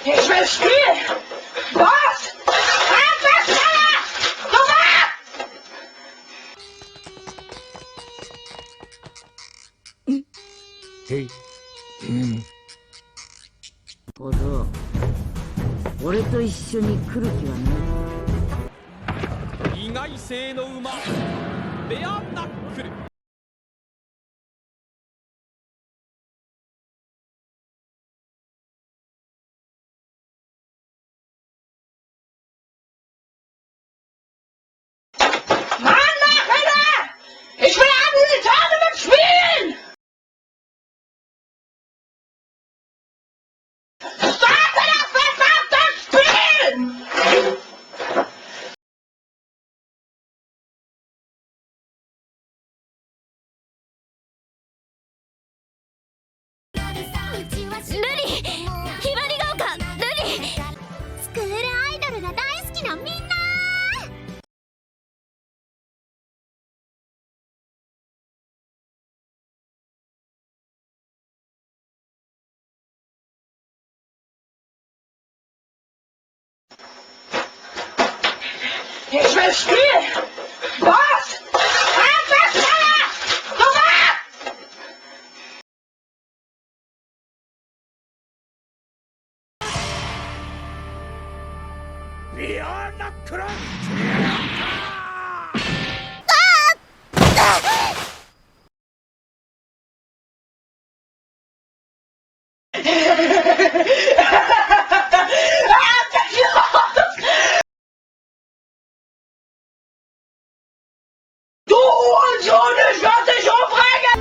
Ich will spielen! Was?小僧、俺と一緒に来る気はない。意外性の馬ベアナックル。Ich will alle Tage mitspielen! Starte das verdammte Spiel! Luli! ひばりが丘 Luli! スクールアイドルが大好きなみんなIch will spielen! Was?ベアナックル。Du Hurensohn, ich werde dich umbringen!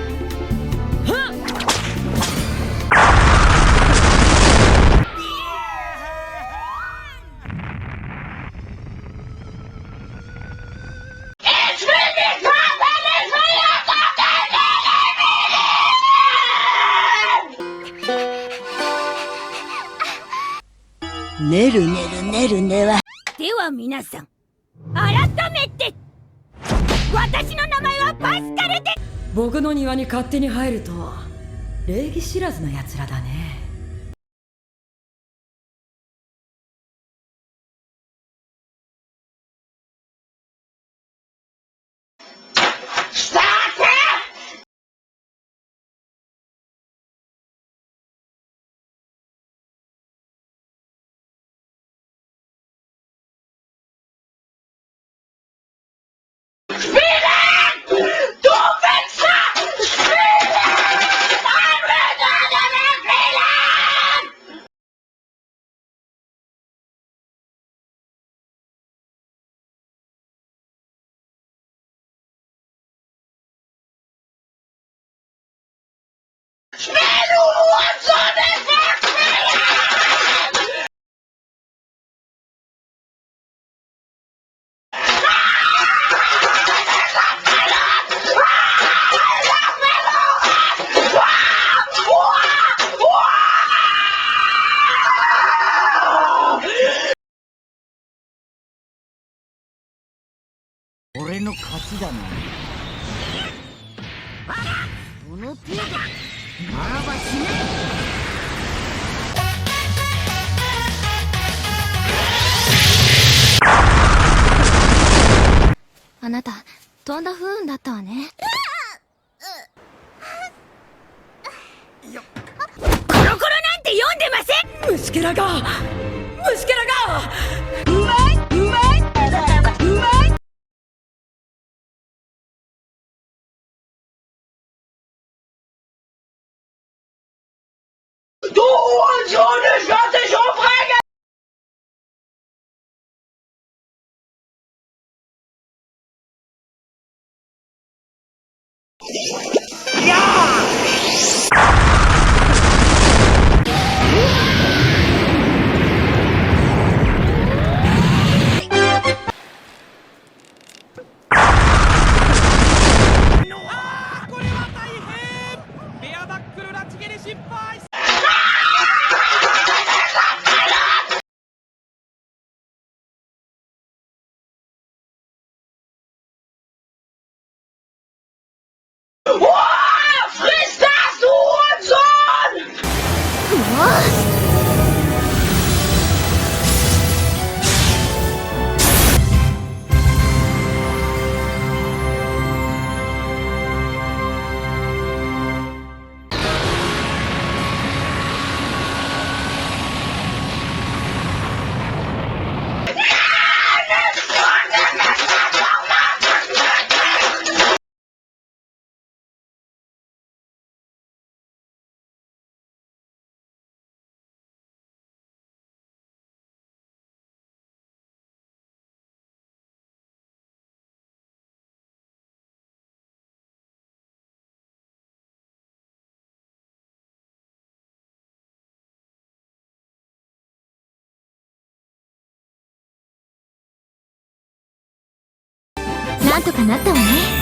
Ich will nicht haben, ich will jetzt auf dein Leben! ねるねるねるねは。では皆さん、改めて私の名前はパスカルで。僕の庭に勝手に入るとは礼儀知らずな奴らだね。俺の勝ちだな。この程度ならばしねえ。あなたとんだ不運だったわね。コロコロなんて読んでません。虫けらが虫けらがうまいうまいうまい。Du Hurensohn, ich werde dich umbringen! なんとかなったわね。